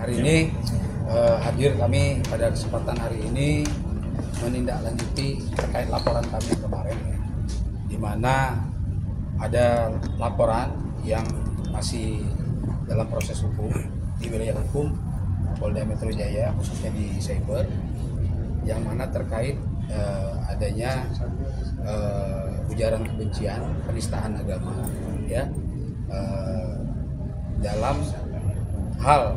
Hari ini hadir kami pada kesempatan hari ini menindaklanjuti terkait laporan kami kemarin, ya, di mana ada laporan yang masih dalam proses hukum di wilayah hukum Polda Metro Jaya, khususnya di cyber, yang mana terkait adanya ujaran kebencian, penistaan agama, ya, dalam hal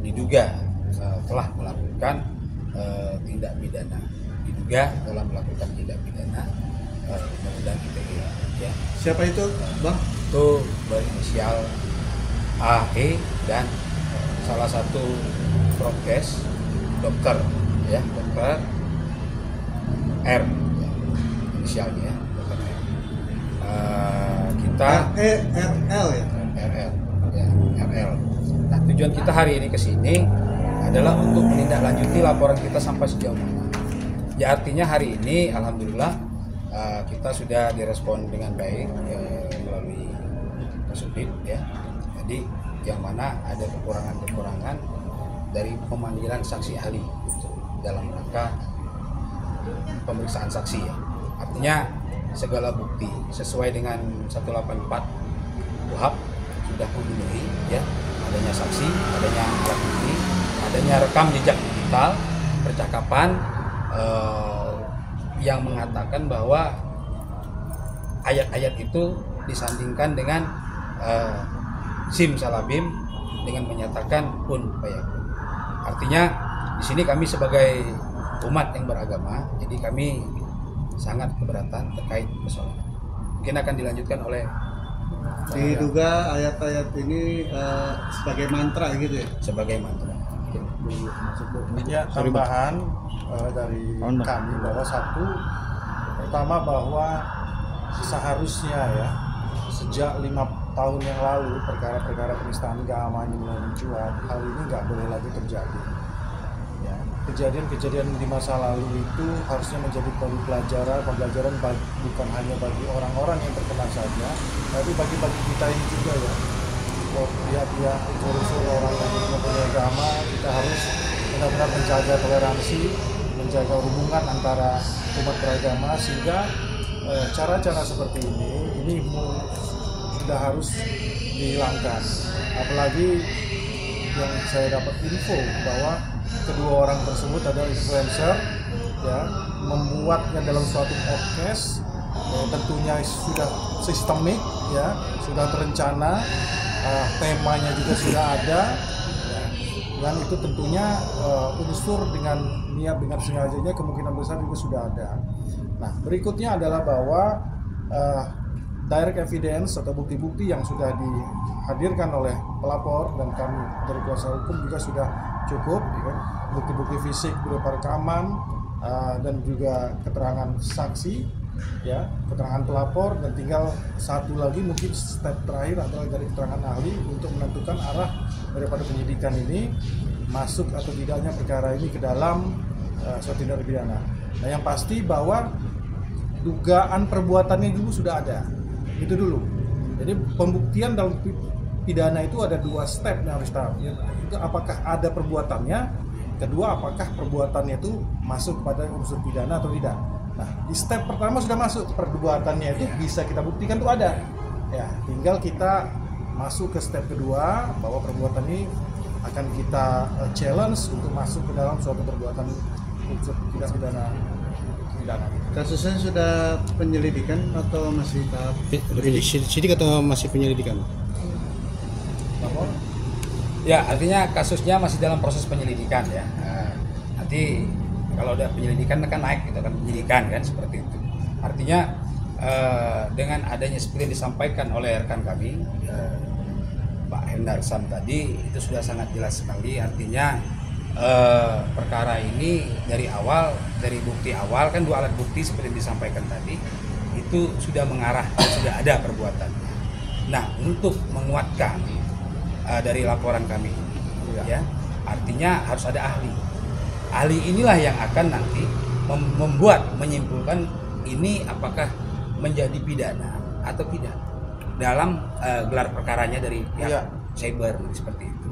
diduga telah melakukan tindak pidana, undang-undang ITE. Ya. Siapa itu, Bang? Itu berinisial AE dan salah satu prokes dokter, ya, dokter R, ya, inisialnya dokter R. Kita RL ya. RL, ya, RL. Nah, tujuan kita hari ini ke sini adalah untuk menindaklanjuti laporan kita sampai sejauh mana. Ya, artinya hari ini alhamdulillah kita sudah direspon dengan baik melalui Kasubdit, ya. Jadi yang mana ada kekurangan-kekurangan dari pemanggilan saksi ahli dalam rangka pemeriksaan saksi, ya. Artinya segala bukti sesuai dengan 184 KUHP sudah memenuhi, ya. Adanya saksi, adanya alat bukti, adanya rekam jejak digital, percakapan yang mengatakan bahwa ayat-ayat itu disandingkan dengan simsalabim dengan menyatakan kun fayakun. Artinya di sini kami sebagai umat yang beragama, jadi kami sangat keberatan terkait persoalan. Mungkin akan dilanjutkan oleh diduga ayat-ayat ini sebagai mantra gitu ya? Sebagai mantra. Ya, tambahan dari kami bahwa satu, pertama bahwa seharusnya, ya, sejak 5 tahun yang lalu perkara-perkara penistaan agama ini mulai mencuat, hal ini nggak boleh lagi terjadi. Ya, kejadian-kejadian di masa lalu itu harusnya menjadi pembelajaran bukan hanya bagi orang-orang yang terkena saja, tapi bagi kita ini juga, ya. Pihak-pihak unsur-unsur orang yang mempunyai agama, kita harus benar-benar menjaga toleransi, menjaga hubungan antara umat beragama, sehingga cara-cara seperti ini sudah harus dihilangkan. Apalagi yang saya dapat info bahwa kedua orang tersebut adalah influencer, ya, membuatnya dalam suatu podcast, tentunya sudah sistemik, ya, sudah terencana, temanya juga sudah ada, ya, dan itu tentunya unsur dengan niat dengan sengajanya kemungkinan besar juga sudah ada. Nah, berikutnya adalah bahwa direct evidence atau bukti-bukti yang sudah dihadirkan oleh pelapor dan kami dari kuasa hukum juga sudah cukup, ya. Bukti-bukti fisik berupa rekaman dan juga keterangan saksi, ya, keterangan pelapor, dan tinggal satu lagi mungkin step terakhir adalah dari keterangan ahli untuk menentukan arah daripada penyidikan ini masuk atau tidaknya perkara ini ke dalam suatu tindak pidana. Nah, yang pasti bahwa dugaan perbuatannya dulu sudah ada, itu dulu. Jadi pembuktian dalam pidana itu ada 2 step yang harus tahu. Itu apakah ada perbuatannya, kedua apakah perbuatannya itu masuk pada unsur pidana atau tidak. Nah, di step pertama sudah masuk, perbuatannya itu bisa kita buktikan itu ada. Ya, tinggal kita masuk ke step kedua bahwa perbuatan ini akan kita challenge untuk masuk ke dalam suatu perbuatan unsur tindak pidana. Kasusnya sudah penyelidikan atau masih tahap sidik atau masih penyelidikan? lapor? Ya, artinya kasusnya masih dalam proses penyelidikan ya. Nanti kalau udah penyelidikan kan naik gitu kan, penyidikan kan seperti itu. Artinya dengan adanya seperti yang disampaikan oleh rekan kami Pak Hendarsam tadi, itu sudah sangat jelas sekali. Artinya perkara ini dari awal, dari bukti awal kan 2 alat bukti seperti yang disampaikan tadi itu sudah mengarah, sudah ada perbuatannya. Nah, untuk menguatkan dari laporan kami ya, artinya harus ada ahli. Ahli inilah yang akan nanti menyimpulkan ini apakah menjadi pidana atau tidak dalam gelar perkaranya dari pihak cyber seperti itu.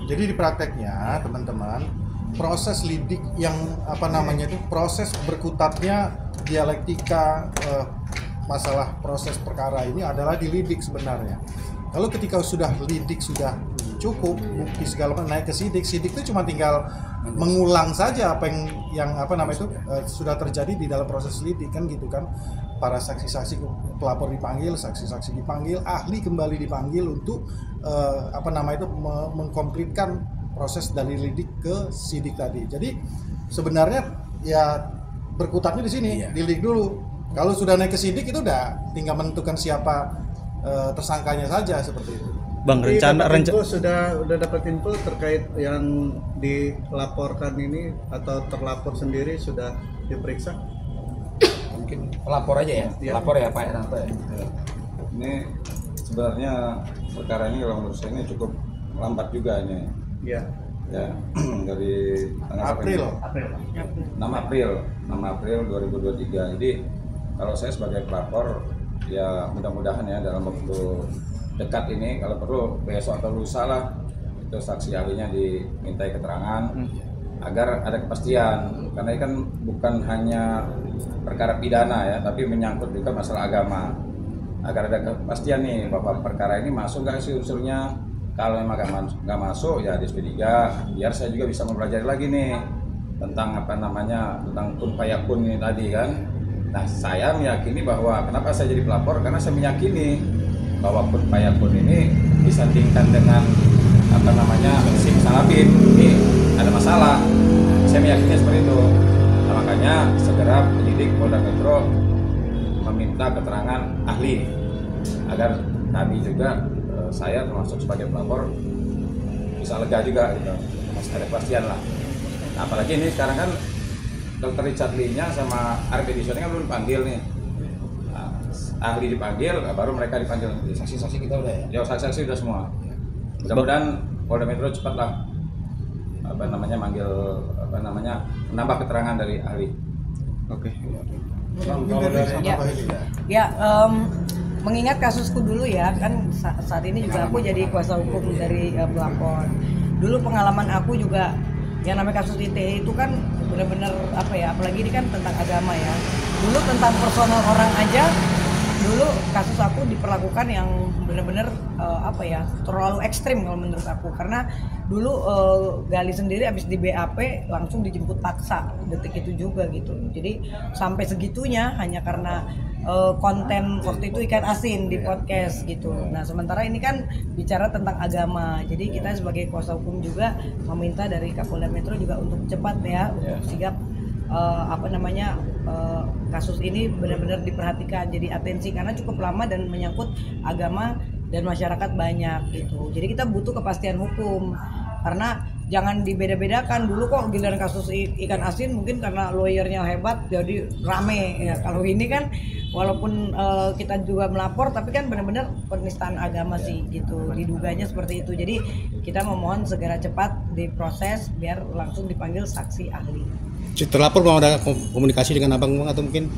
Jadi di prakteknya teman-teman, proses lidik yang proses berkutatnya dialektika masalah proses perkara ini adalah dilidik sebenarnya. Kalau ketika sudah lidik sudah cukup, bukti segala macam naik ke sidik itu cuma tinggal mengulang saja apa yang sudah terjadi di dalam proses lidik kan gitu kan. Para saksi-saksi pelapor dipanggil, saksi-saksi dipanggil, ahli kembali dipanggil untuk mengkomplitkan proses dari lidik ke sidik tadi. Jadi sebenarnya ya berkutatnya di sini, dilidik dulu. Kalau sudah naik ke sidik itu udah tinggal menentukan siapa tersangkanya saja seperti itu. Bang, rencana sudah dapat info terkait yang dilaporkan ini atau terlapor sendiri sudah diperiksa? Mungkin pelapor aja ya. Pelapor ya Pak Hernanto ya. Ini sebenarnya perkara ini kalau menurut saya ini cukup lambat juga ini. Iya. Ya, dari tanggal 6 April 2023. Jadi kalau saya sebagai pelapor ya mudah-mudahan ya dalam waktu dekat ini kalau perlu besok atau lusa lah itu saksi ahlinya dimintai keterangan agar ada kepastian, karena ini kan bukan hanya perkara pidana ya, tapi menyangkut juga masalah agama, agar ada kepastian nih bahwa perkara ini masuk nggak sih unsurnya. Kalau memang nggak masuk ya di SP3, biar saya juga bisa mempelajari lagi nih tentang tentang kun fayakun ini tadi kan. Nah, saya meyakini bahwa kenapa saya jadi pelapor, karena saya meyakini bahwa kun fayakun ini disandingkan dengan simsalabim ini ada masalah. Saya meyakini seperti itu. Nah, makanya segera penyidik Polda Metro meminta keterangan ahli agar kami juga saya termasuk sebagai pelapor bisa lega juga gitu. Masih ada kepastian lah. Nah, apalagi ini sekarang kan Dr. Richard Lee-nya sama RP Dishon kan belum dipanggil nih. Nah, ahli dipanggil, baru mereka dipanggil. Saksi-saksi kita udah ya? Ya, saksi-saksi udah semua. Mudah-mudahan Polda Metro cepatlah menambah keterangan dari ahli. Oke. Mengingat kasusku dulu ya, kan saat ini juga aku jadi kuasa hukum dari pelapor. Dulu pengalaman aku juga yang namanya kasus ITE itu kan benar-benar apalagi ini kan tentang agama ya. Dulu tentang personal orang aja, dulu kasus aku diperlakukan yang benar-benar terlalu ekstrim kalau menurut aku, karena dulu Gali sendiri habis di BAP langsung dijemput paksa detik itu juga gitu. Jadi sampai segitunya hanya karena konten waktu itu ikan asin di podcast gitu. Nah, sementara ini kan bicara tentang agama. Jadi kita sebagai kuasa hukum juga meminta dari Kapolda Metro juga untuk cepat ya untuk sigap kasus ini benar-benar diperhatikan, jadi atensi, karena cukup lama dan menyangkut agama dan masyarakat banyak gitu. Jadi kita butuh kepastian hukum, karena jangan dibeda-bedakan. Dulu kok giliran kasus ikan asin mungkin karena lawyernya hebat jadi rame ya. Kalau ini kan walaupun kita juga melapor, tapi kan benar-benar penistaan agama sih gitu, diduganya seperti itu. Jadi kita memohon segera cepat diproses biar langsung dipanggil saksi ahli. Terlapor mau ada komunikasi dengan abang atau mungkin?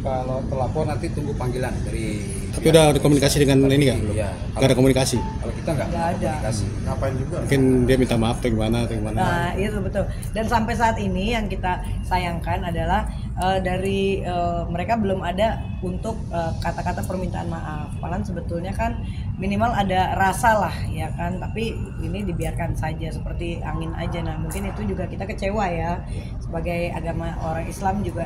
Kalau terlapor nanti tunggu panggilan dari. Tapi udah ada komunikasi dengan ini nggak? Iya. Nggak ada komunikasi. Kalau kita nggak ada komunikasi. Ngapain juga? Mungkin dia minta maaf atau gimana? Nah, itu betul. Dan sampai saat ini yang kita sayangkan adalah dari mereka belum ada untuk kata-kata permintaan maaf. Padahal sebetulnya kan minimal ada rasa lah ya kan, tapi ini dibiarkan saja seperti angin aja. Nah, mungkin itu juga kita kecewa ya sebagai agama orang Islam juga.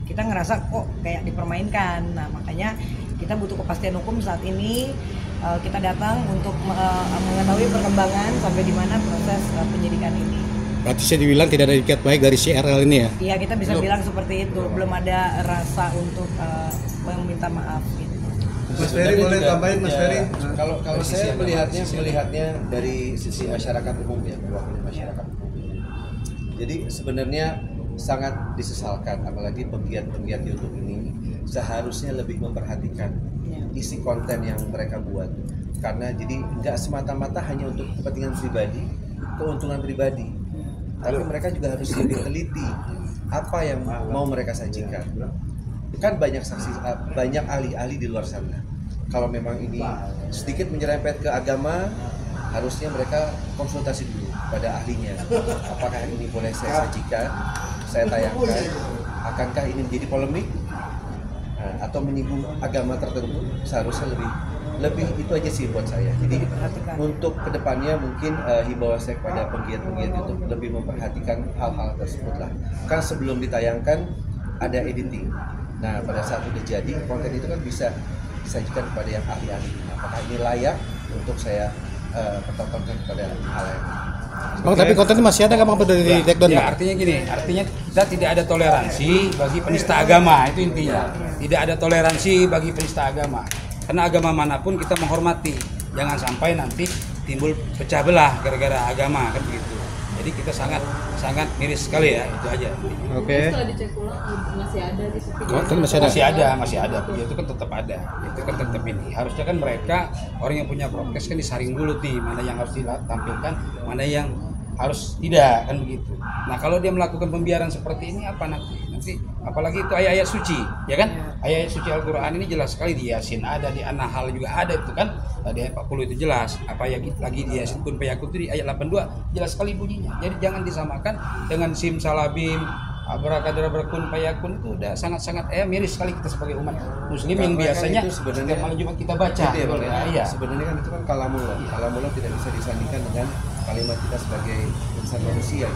Kita ngerasa kok kayak dipermainkan. Nah, makanya kita butuh kepastian hukum saat ini. kita datang untuk mengetahui perkembangan sampai di mana proses penyidikan ini. Berarti saya dibilang tidak ada ikat baik dari CRL ini ya? Iya, kita bisa bilang seperti itu. Belum ada rasa untuk meminta maaf gitu. Mas Ferry boleh tambahin, Mas Ferry? Kalau saya melihatnya dari sisi masyarakat umum ya, mewakili masyarakat umum. Jadi sebenarnya sangat disesalkan, apalagi penggiat-penggiat YouTube ini seharusnya lebih memperhatikan isi konten yang mereka buat, karena jadi nggak semata-mata hanya untuk kepentingan pribadi, keuntungan pribadi, tapi mereka juga harus lebih teliti apa yang mau mereka sajikan. Kan banyak ahli-ahli di luar sana. Kalau memang ini sedikit menyerempet ke agama, harusnya mereka konsultasi dulu pada ahlinya. Apakah ini boleh saya sajikan, saya tayangkan, akankah ini menjadi polemik atau menyinggung agama tertentu? Seharusnya lebih itu aja sih buat saya. Jadi untuk kedepannya mungkin himbauan saya kepada penggiat-penggiat itu lebih memperhatikan hal-hal tersebut lah. Kan sebelum ditayangkan ada editing. Nah, pada saat udah jadi, konten itu kan bisa disajikan kepada yang ahli-ahli. Apakah ini layak untuk saya pertontonkan kepada halayak? Oh, tapi kontennya masih ada nggak dari take down? Ya, artinya gini, artinya kita tidak ada toleransi bagi penista agama, itu intinya. Tidak ada toleransi bagi penista agama. Karena agama manapun kita menghormati. Jangan sampai nanti timbul pecah belah gara-gara agama, kan begitu. Jadi kita sangat miris sekali ya, itu aja. Oke. Setelah dicek ulang masih ada di situ. Masih ada. Video itu kan tetap ada. Itu kan tetap ini. Harusnya kan mereka orang yang punya prokes kan disaring dulu nih, mana yang harus ditampilkan, mana yang harus tidak, kan begitu. Nah, kalau dia melakukan pembiaran seperti ini apa nanti apalagi itu ayat-ayat suci, ya kan? Ayat-ayat suci Al-Qur'an ini jelas sekali di Yasin ada, di An-Nahl juga ada itu kan. Di ayat 40 itu jelas. Apa yang lagi di Yasin kun fayakun itu di ayat 82 jelas sekali bunyinya. Jadi jangan disamakan dengan simsalabim, abrakadabra berkun fayakun, itu udah sangat-sangat miris sekali kita sebagai umat muslim yang biasanya sebenarnya malam Jumat kita baca. Iya. Sebenarnya kan itu kan kalamullah. Kalamullah tidak bisa disandingkan dengan kalimat kita sebagai insan manusia.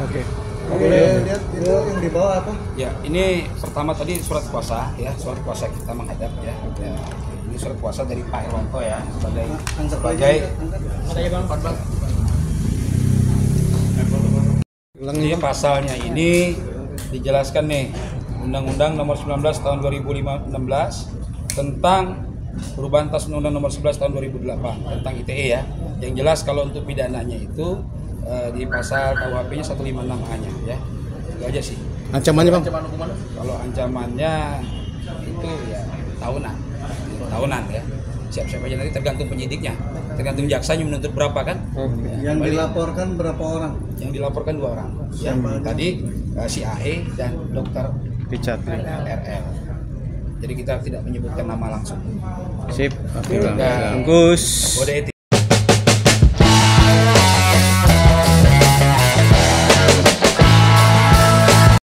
Oke. Boleh lihat itu yang di bawah apa? Ya, ini pertama tadi surat kuasa ya, surat kuasa kita menghadap ya. Ini surat kuasa dari Pak Irwanto ya sebagai Ini pasalnya ini dijelaskan nih Undang-Undang Nomor 19 Tahun 2016 tentang perubahan atas Undang-Undang Nomor 11 Tahun 2008 tentang ITE ya. Yang jelas kalau untuk pidananya itu di pasal KUHP-nya 156A-nya ya. Itu aja sih. Ancamannya, Bang? Kalau ancamannya itu ya tahunan ya. Siap-siap aja nanti tergantung penyidiknya, tergantung jaksanya menuntut berapa kan. Yang dilaporkan berapa orang? Yang dilaporkan 2 orang. Yang tadi si AE dan dokter Richard RL. Jadi kita tidak menyebutkan nama langsung. Sip. Oke, Bungkus. Kode etik.